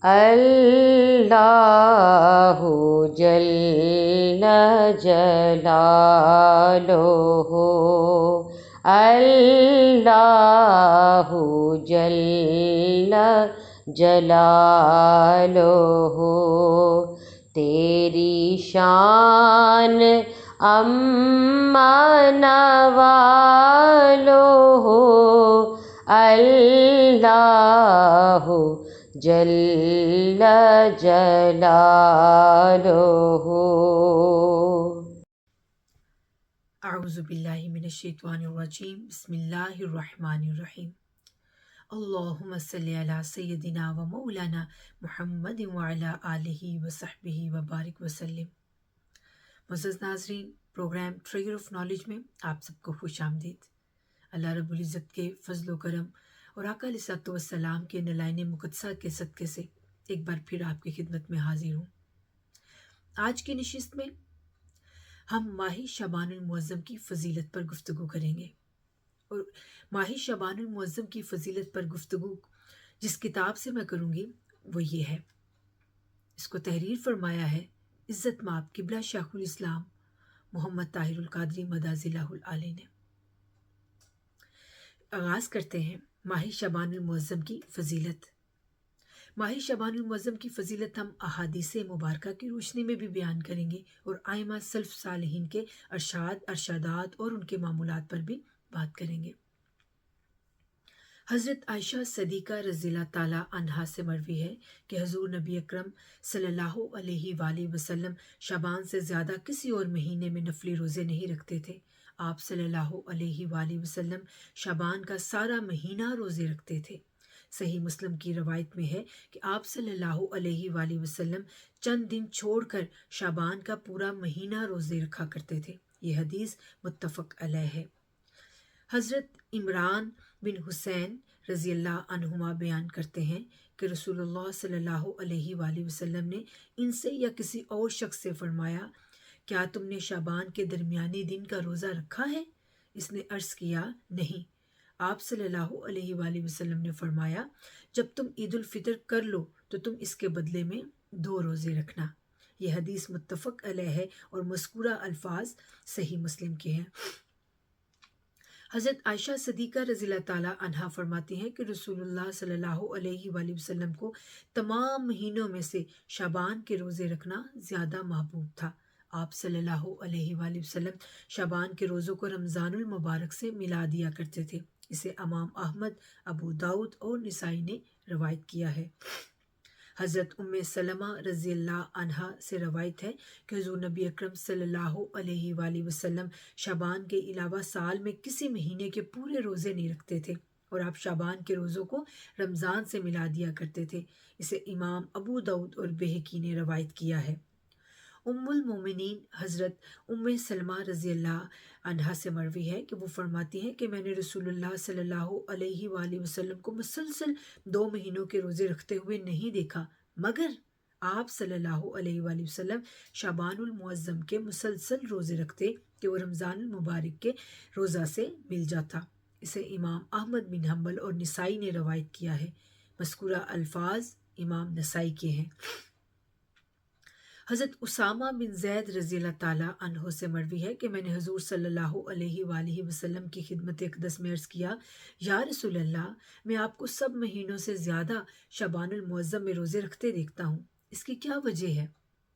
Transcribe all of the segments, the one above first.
اللہ جل جلالہ، اللہ جل جلالہ، تیری شان اما نوالہ، اللہ جل جلالہ۔ اعوذ باللہ من الشیطان الرجیم، بسم اللہ الرحمن الرحیم۔ اللہم صلی علی سیدنا و مولانا محمد وعلی آلہ وصحبہ وبارک وسلم۔ معزز ناظرین، پروگرام ٹریگر آف نالج میں آپ سب کو خوش آمدید۔ اللہ رب العزت کے فضل و کرم اور آقا علیہ الصلوۃ والسلام کے نلائن مقدسہ کے صدقے سے ایک بار پھر آپ کی خدمت میں حاضر ہوں۔ آج کی نشست میں ہم ماہ شعبان المعظم کی فضیلت پر گفتگو کریں گے، اور ماہ شعبان المعظم کی فضیلت پر گفتگو جس کتاب سے میں کروں گی وہ یہ ہے، اس کو تحریر فرمایا ہے عزت مآب قبلہ شیخ الاسلام محمد طاہر القادری مداظلہ العالی نے۔ آغاز کرتے ہیں ماہ شعبان المعظم کی فضیلت۔ ماہ شعبان المعظم کی فضیلت ہم احادیث مبارکہ کی روشنی میں بھی بیان کریں گے، اور ائمہ سلف صالحین کے ارشادات اور ان کے معمولات پر بھی بات کریں گے۔ حضرت عائشہ صدیقہ رضی اللہ تعالیٰ عنہا سے مروی ہے کہ حضور نبی اکرم صلی اللہ علیہ وآلہ وسلم شعبان سے زیادہ کسی اور مہینے میں نفلی روزے نہیں رکھتے تھے۔ آپ صلی اللہ علیہ وآلہ وسلم شعبان کا سارا مہینہ روزے رکھتے تھے۔ صحیح مسلم کی روایت میں ہے کہ آپ صلی اللہ علیہ وآلہ وسلم چند دن چھوڑ کر شعبان کا پورا مہینہ روزے رکھا کرتے تھے۔ یہ حدیث متفق علیہ ہے۔ حضرت عمران بن حسین رضی اللہ عنہما بیان کرتے ہیں کہ رسول اللہ صلی اللہ علیہ وآلہ وسلم نے ان سے یا کسی اور شخص سے فرمایا، کیا تم نے شعبان کے درمیانی دن کا روزہ رکھا ہے؟ اس نے عرض کیا، نہیں۔ آپ صلی اللہ علیہ وآلہ وسلم نے فرمایا، جب تم عید الفطر کر لو تو تم اس کے بدلے میں 2 روزے رکھنا۔ یہ حدیث متفق علیہ ہے اور مذکورہ الفاظ صحیح مسلم کے ہیں۔ حضرت عائشہ صدیقہ رضی اللہ تعالیٰ عنہا فرماتی ہیں کہ رسول اللہ صلی اللہ علیہ وآلہ وسلم کو تمام مہینوں میں سے شعبان کے روزے رکھنا زیادہ محبوب تھا۔ آپ صلی اللہ علیہ وآلہ وسلم شعبان کے روزوں کو رمضان المبارک سے ملا دیا کرتے تھے۔ اسے امام احمد، ابو داؤد اور نسائی نے روایت کیا ہے۔ حضرت ام سلمہ رضی اللہ عنہا سے روایت ہے کہ حضور نبی اکرم صلی اللہ علیہ وآلہ وسلم شعبان کے علاوہ سال میں کسی مہینے کے پورے روزے نہیں رکھتے تھے، اور آپ شعبان کے روزوں کو رمضان سے ملا دیا کرتے تھے۔ اسے امام ابو داؤد اور بہقی نے روایت کیا ہے۔ ام المومنین حضرت ام سلمہ رضی اللہ عنہا سے مروی ہے کہ وہ فرماتی ہیں کہ میں نے رسول اللہ صلی اللہ علیہ وآلہ وسلم کو مسلسل 2 مہینوں کے روزے رکھتے ہوئے نہیں دیکھا، مگر آپ صلی اللہ علیہ وآلہ وسلم شعبان المعظم کے مسلسل روزے رکھتے کہ وہ رمضان المبارک کے روزہ سے مل جاتا۔ اسے امام احمد بن حنبل اور نسائی نے روایت کیا ہے۔ مذکورہ الفاظ امام نسائی کے ہیں۔ حضرت اسامہ بن زید رضی اللہ تعالیٰ عنہ سے مروی ہے کہ میں نے حضور صلی اللہ علیہ وآلہ وسلم کی خدمت اقدس میں عرض کیا، یا رسول اللہ، میں آپ کو سب مہینوں سے زیادہ شعبان المعظم میں روزے رکھتے دیکھتا ہوں، اس کی کیا وجہ ہے؟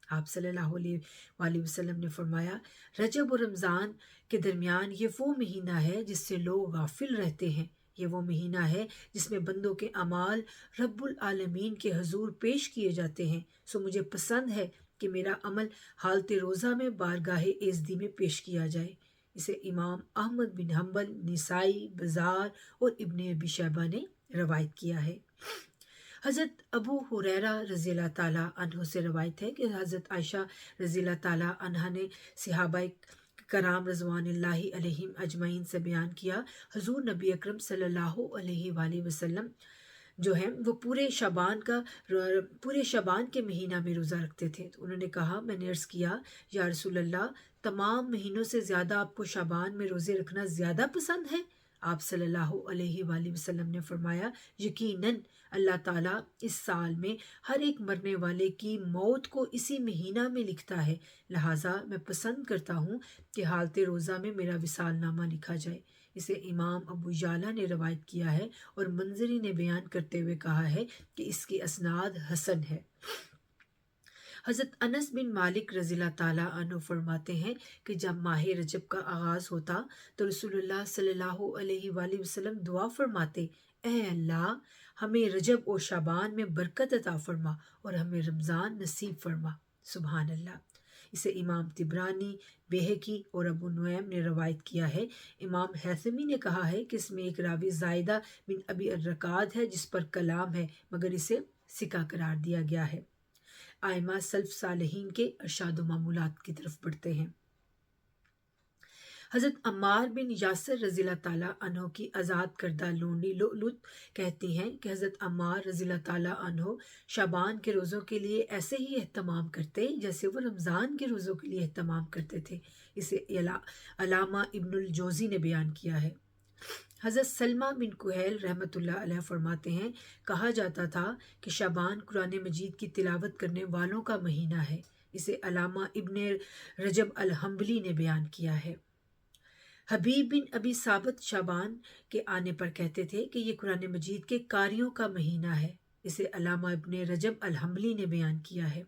آپ صلی اللہ علیہ وآلہ وسلم نے فرمایا، رجب اور رمضان کے درمیان یہ وہ مہینہ ہے جس سے لوگ غافل رہتے ہیں۔ یہ وہ مہینہ ہے جس میں بندوں کے اعمال رب العالمین کے حضور پیش کیے جاتے ہیں، سو مجھے پسند ہے کہ میرا عمل حالت روزہ میں بارگاہ ایزدی میں پیش کیا جائے۔ اسے امام احمد بن حنبل، نسائی، بزار اور ابن ابی شیبہ نے روایت کیا ہے۔ حضرت ابو ہریرہ رضی اللہ تعالیٰ عنہ سے روایت ہے کہ حضرت عائشہ رضی اللہ تعالیٰ عنہ نے صحابہ کرام رضوان اللہ علیہم اجمعین سے بیان کیا، حضور نبی اکرم صلی اللہ علیہ وآلہ وسلم جو ہیں وہ پورے شعبان کے مہینہ میں روزہ رکھتے تھے۔ تو انہوں نے کہا، میں نے عرض کیا، یا رسول اللہ، تمام مہینوں سے زیادہ آپ کو شعبان میں روزے رکھنا زیادہ پسند ہے؟ آپ صلی اللہ علیہ وآلہ وسلم نے فرمایا یقیناً اللہ تعالیٰ اس سال میں ہر ایک مرنے والے کی موت کو اسی مہینہ میں لکھتا ہے، لہٰذا میں پسند کرتا ہوں کہ حالت روزہ میں میرا وصال نامہ لکھا جائے۔ اسے امام ابو یعلا نے روایت کیا ہے اور منظری نے بیان کرتے ہوئے کہا ہے کہ اس کی اسناد حسن ہے۔ حضرت انس بن مالک رضی اللہ تعالیٰ عنہ فرماتے ہیں کہ جب ماہ رجب کا آغاز ہوتا تو رسول اللہ صلی اللہ علیہ وآلہ وسلم دعا فرماتے، اے اللہ ہمیں رجب اور شعبان میں برکت عطا فرما اور ہمیں رمضان نصیب فرما۔ سبحان اللہ۔ اسے امام طبرانی، بیہقی اور ابو نعیم نے روایت کیا ہے۔ امام حیثمی نے کہا ہے کہ اس میں ایک راوی زائدہ بن ابی الرکاد ہے جس پر کلام ہے مگر اسے ثقہ قرار دیا گیا ہے۔ آئمہ سلف صالحین کے ارشاد و معمولات کی طرف بڑھتے ہیں۔ حضرت عمار بن یاسر رضی اللہ تعالیٰ عنہ کی آزاد کردہ لونڈی لؤلؤ کہتی ہیں کہ حضرت عمار رضی اللہ تعالیٰ عنہ شعبان کے روزوں کے لیے ایسے ہی اہتمام کرتے جیسے وہ رمضان کے روزوں کے لیے اہتمام کرتے تھے۔ اسے علامہ ابن الجوزی نے بیان کیا ہے۔ حضرت سلمہ بن کہیل رحمۃ اللہ علیہ فرماتے ہیں کہا جاتا تھا کہ شعبان قرآن مجید کی تلاوت کرنے والوں کا مہینہ ہے۔ اسے علامہ ابن رجب الحنبلی نے بیان کیا ہے۔ حبیب بن ابی ثابت شعبان کے آنے پر کہتے تھے کہ یہ قرآن مجید کے قاریوں کا مہینہ ہے۔ اسے علامہ ابن رجب الحنبلی نے بیان کیا ہے۔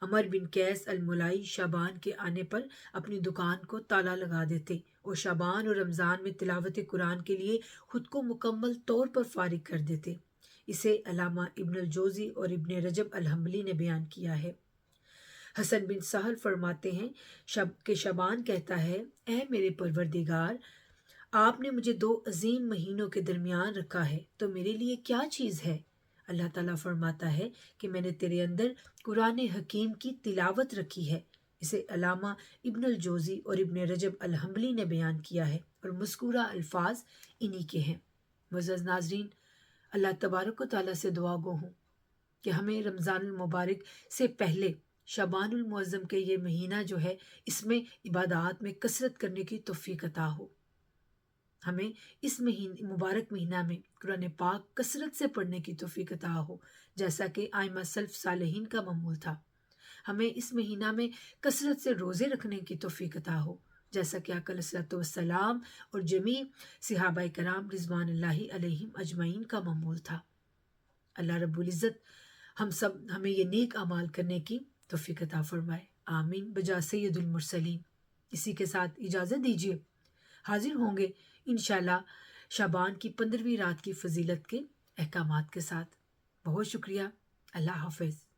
عمر بن قیس الملائی شعبان کے آنے پر اپنی دکان کو تالا لگا دیتے اور شعبان اور رمضان میں تلاوت قرآن کے لیے خود کو مکمل طور پر فارغ کر دیتے۔ اسے علامہ ابن الجوزی اور ابن رجب الحنبلی نے بیان کیا ہے۔ حسن بن سہل فرماتے ہیں کہ شعبان کہتا ہے، اے میرے پروردگار، آپ نے مجھے دو عظیم مہینوں کے درمیان رکھا ہے تو میرے لیے کیا چیز ہے؟ اللہ تعالیٰ فرماتا ہے کہ میں نے تیرے اندر قرآن حکیم کی تلاوت رکھی ہے۔ اسے علامہ ابن الجوزی اور ابن رجب الحنبلی نے بیان کیا ہے اور مذکورہ الفاظ انہی کے ہیں۔ معزز ناظرین، اللہ تبارک و تعالیٰ سے دعا گو ہوں کہ ہمیں رمضان المبارک سے پہلے شعبان المعظم کے یہ مہینہ جو ہے اس میں عبادات میں کثرت کرنے کی توفیق عطا ہو۔ ہمیں اس مبارک مہینہ میں قرآن پاک کثرت سے پڑھنے کی توفیق عطا ہو جیسا کہ آئمہ سلف صالحین کا معمول تھا۔ ہمیں اس مہینہ میں کثرت سے روزے رکھنے کی توفیق عطا ہو جیسا کہ آقا علیہ الصلوۃ والسلام اور جمیع صحابہ کرام رضوان اللہ علیہم اجمعین کا معمول تھا۔ اللہ رب العزت ہمیں یہ نیک اعمال کرنے کی توفیق عطا فرمائے، آمین بجا سید المرسلین۔ اسی کے ساتھ اجازت دیجیے، حاضر ہوں گے انشاءاللہ شعبان کی 15ویں رات کی فضیلت کے احکامات کے ساتھ۔ بہت شکریہ، اللہ حافظ۔